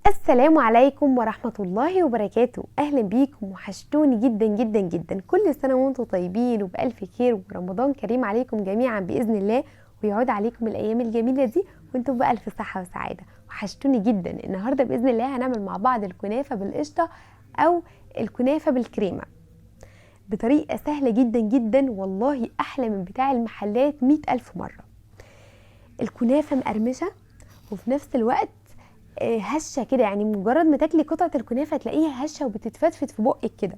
السلام عليكم ورحمة الله وبركاته. أهلا بيكم، وحشتوني جدا جدا جدا. كل سنة وانتم طيبين وبألف خير، ورمضان كريم عليكم جميعا بإذن الله، ويعود عليكم الأيام الجميلة دي وانتم بألف صحة وسعادة. وحشتوني جدا. النهاردة بإذن الله هنعمل مع بعض الكنافة بالقشطة أو الكنافة بالكريمة بطريقة سهلة جدا جدا، والله أحلى من بتاع المحلات 100,000 مرة. الكنافة مقرمشة وفي نفس الوقت هشه كده، يعني مجرد ما تاكلي قطعه الكنافه تلاقيها هشه وبتتفتفت في بقك كده،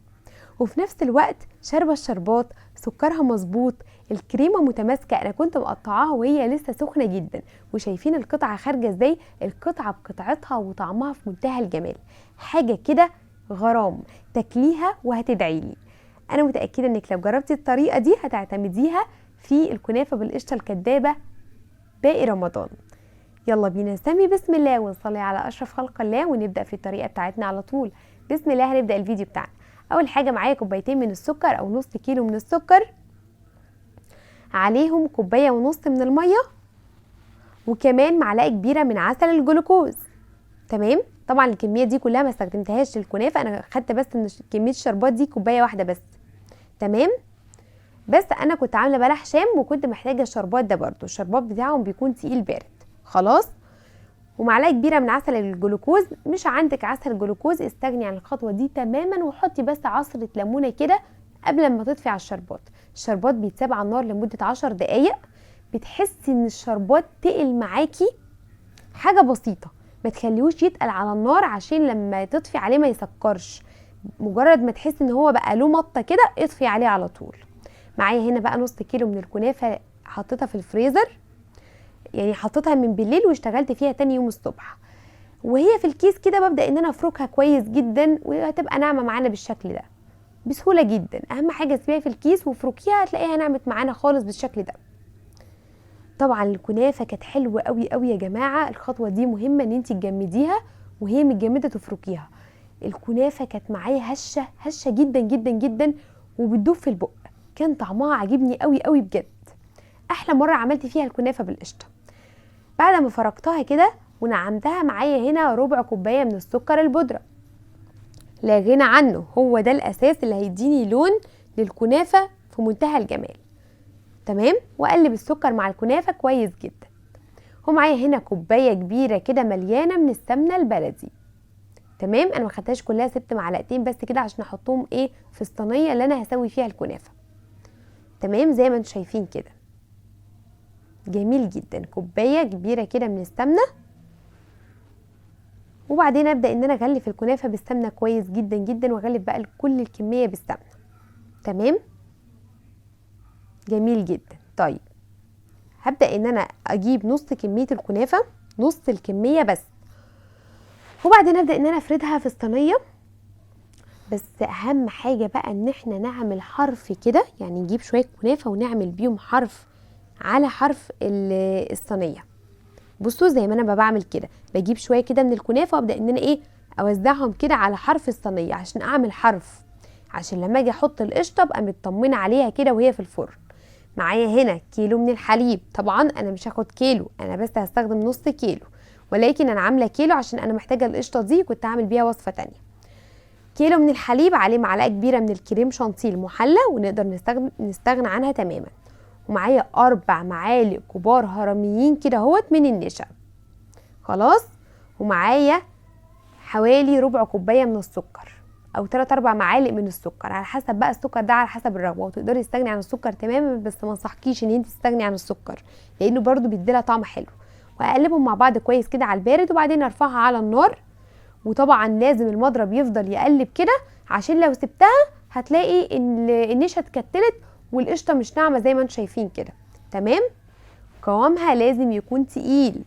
وفي نفس الوقت شاربه الشربات، سكرها مظبوط، الكريمه متماسكه. انا كنت مقطعاها وهي لسه سخنه جدا، وشايفين القطعه خارجه ازاي، القطعه بقطعتها وطعمها في منتهى الجمال، حاجه كده غرام. تاكليها وهتدعيلي. انا متاكده انك لو جربتي الطريقه دي هتعتمديها في الكنافه بالقشطه الكدابه باقي رمضان. يلا بينا نسمي بسم الله ونصلي على اشرف خلق الله ونبدا في الطريقه بتاعتنا على طول. بسم الله. هنبدا الفيديو بتاعنا. اول حاجه معايا كوبايتين من السكر او نص كيلو من السكر، عليهم كوبايه ونص من الميه، وكمان معلقه كبيره من عسل الجلوكوز. تمام. طبعا الكميه دي كلها ما استخدمتهاش للكنافه، انا خدت بس من كميه الشربات دي كوبايه واحده بس. تمام. بس انا كنت عامله بلح شام وكنت محتاجه الشربات ده برضو، الشربات بتاعهم بيكون تقيل بارد. خلاص. ومعلقه كبيره من عسل الجلوكوز. مش عندك عسل جلوكوز استغني عن الخطوه دي تماما، وحطي بس عصره ليمونه كده قبل ما تطفي على الشربات. الشربات بيتساب على النار لمده 10 دقايق. بتحسي ان الشربات تقل معاكي حاجه بسيطه، ما تخليهوش يتقل على النار عشان لما تطفي عليه ما يسكرش. مجرد ما تحسي ان هو بقى له مطه كده اطفي عليه على طول. معايا هنا بقى نص كيلو من الكنافه حطيتها في الفريزر، يعني حطيتها من بالليل واشتغلت فيها تاني يوم الصبح، وهي في الكيس كده ببدأ ان انا افركها كويس جدا وهتبقى ناعمة معانا بالشكل ده بسهولة جدا. اهم حاجة تسيبيها في الكيس وفركيها هتلاقيها نعمت معانا خالص بالشكل ده. طبعا الكنافة كانت حلوة قوي قوي يا جماعة، الخطوة دي مهمة ان انت تجمديها وهي متجمدة تفركيها. الكنافة كانت معايا هشة هشة جدا جدا جدا وبتدوب في البق، كان طعمها عجبني قوي قوي بجد. احلى مرة عملت فيها الكنافة بالقشطة. بعد ما فركتها كده ونعمتها، معايا هنا ربع كوبايه من السكر البودره، لا غنى عنه، هو ده الاساس اللي هيديني لون للكنافه في منتهى الجمال. تمام. واقلب السكر مع الكنافه كويس جدا. ومعايا هنا كوبايه كبيره كده مليانه من السمنه البلدي. تمام. انا ما خدتهاش كلها، سبت معلقتين بس كده عشان احطهم في الصينيه اللي انا هسوي فيها الكنافه. تمام زي ما انتم شايفين كده، جميل جدا. كوبايه كبيره كده من السمنه، وبعدين ابدا ان انا اغلف الكنافه بالسمنه كويس جدا جدا، واغلف بقى كل الكميه بالسمنه. تمام. جميل جدا. طيب هبدا ان انا اجيب نص كميه الكنافه، نص الكميه بس، وبعدين ابدا ان انا افردها في الصينيه. بس اهم حاجه بقى ان احنا نعمل حرف كده، يعني نجيب شويه كنافه ونعمل بيهم حرف على حرف الصينيه. بصوا زي ما انا بعمل كده، بجيب شويه كده من الكنافه وابدا ان انا اوزعهم كده على حرف الصينيه عشان اعمل حرف، عشان لما اجي احط القشطه ابقى مطمنه عليها كده وهي في الفرن. معايا هنا كيلو من الحليب، طبعا انا مش هاخد كيلو، انا بس هستخدم نص كيلو، ولكن انا عامله كيلو عشان انا محتاجه القشطه دي، كنت هعمل بيها وصفه تانية. كيلو من الحليب عليه معلقه كبيره من الكريم شانتيه المحلى، ونقدر نستغنى عنها تماما. ومعايا 4 معالق كبار هرميين كده اهوت من النشا. خلاص. ومعايا حوالي ربع كوبايه من السكر، او 3-4 معالق من السكر، على حسب بقى السكر ده، على حسب الرغبه، وتقدري تستغني عن السكر تماما، بس ما انصحكيش ان انت تستغني عن السكر لانه برده بيديلها طعم حلو. واقلبهم مع بعض كويس كده على البارد، وبعدين ارفعها على النار. وطبعا لازم المضرب يفضل يقلب كده، عشان لو سبتها هتلاقي ان النشا اتكتلت والقشطه مش ناعمه زي ما انتم شايفين كده. تمام. قوامها لازم يكون تقيل،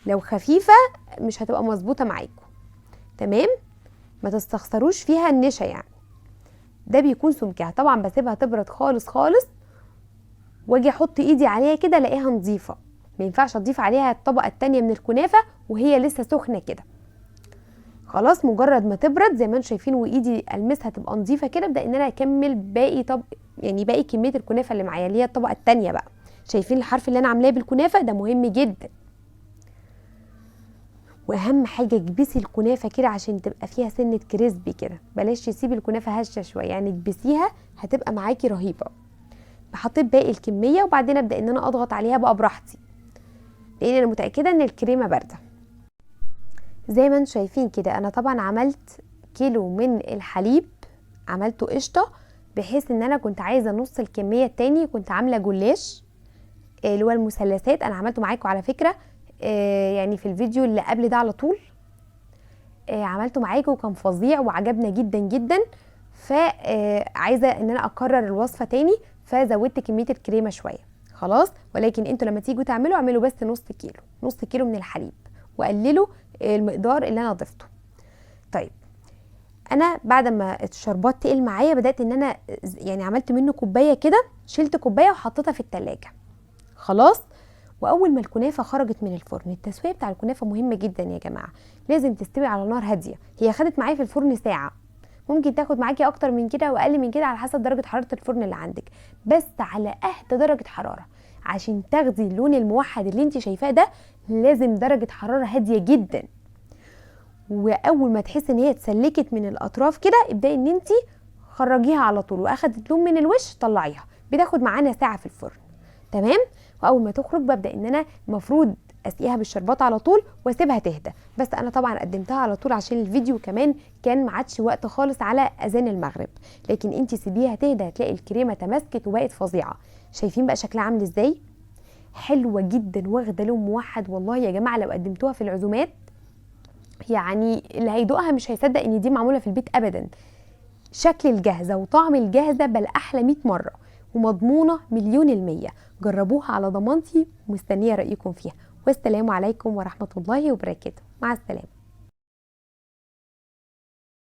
لو خفيفه مش هتبقى مظبوطه معاكم. تمام. ما تستخسروش فيها النشا، يعني ده بيكون سمكها. طبعا بسيبها تبرد خالص خالص، واجي احط ايدي عليها كده الاقيها نظيفه، ما ينفعش اضيف عليها الطبقه التانية من الكنافه وهي لسه سخنه كده. خلاص مجرد ما تبرد زي ما انتم شايفين وايدي المسها تبقى نظيفه كده، ابدا ان انا اكمل باقي يعني باقي كميه الكنافه اللي معايا اللي هي الطبقه التانية بقى. شايفين الحرف اللي انا عاملاه بالكنافه ده مهم جدا. واهم حاجه اكبسي الكنافه كده عشان تبقى فيها سنه كريسبي كده، بلاش تسيبي الكنافه هشه شويه، يعني اكبسيها هتبقى معاكي رهيبه. حطيت باقي الكميه وبعدين ابدا ان انا اضغط عليها بقى براحتي، لان انا متاكده ان الكريمه بارده. زي ما انتم شايفين كده انا طبعا عملت كيلو من الحليب، عملته قشطه، بحيث ان انا كنت عايزه نص الكميه التاني كنت عامله جلاش اللي هو المثلثات، انا عملته معاكم على فكره يعني في الفيديو اللي قبل ده على طول، عملته معاكم وكان فظيع وعجبنا جدا جدا. فعايزه ان انا اكرر الوصفه تاني، فزودت كميه الكريمه شويه خلاص. ولكن انتوا لما تيجوا تعملوا اعملوا بس نص كيلو من الحليب، وقللوا المقدار اللي انا ضفته. طيب انا بعد ما الشربات تقل معايا بدات ان انا يعني عملت منه كوبايه كده، شلت كوبايه وحطيتها في التلاجة خلاص. واول ما الكنافه خرجت من الفرن، التسويه بتاع الكنافه مهمه جدا يا جماعه، لازم تستوي على نار هاديه. هي خدت معايا في الفرن ساعه، ممكن تاخد معاكي اكتر من كده واقل من كده على حسب درجه حراره الفرن اللي عندك، بس على اهدى درجه حراره عشان تاخدي اللون الموحد اللي انت شايفاه ده لازم درجه حراره هاديه جدا. واول ما تحسي ان هي اتسلكت من الاطراف كده ابداي ان انت خرجيها على طول، واخدت لون من الوش طلعيها. بتاخد معانا ساعه في الفرن تمام. واول ما تخرج ببدا ان انا المفروض اسقيها بالشربات على طول واسيبها تهدى، بس انا طبعا قدمتها على طول عشان الفيديو كمان كان ما عادش وقت خالص على اذان المغرب. لكن انت سيبيها تهدى هتلاقي الكريمه تماسكت وبقت فظيعه. شايفين بقى شكلها عامل ازاي؟ حلوه جدا واخده لون موحد. والله يا جماعه لو قدمتوها في العزومات يعني اللي هيدوقها مش هيصدق ان دي معموله في البيت ابدا. شكل الجاهزه وطعم الجاهزه بل احلى 100 مره، ومضمونه 100%. جربوها على ضمانتي ومستنيه رايكم فيها. والسلام عليكم ورحمه الله وبركاته. مع السلامه.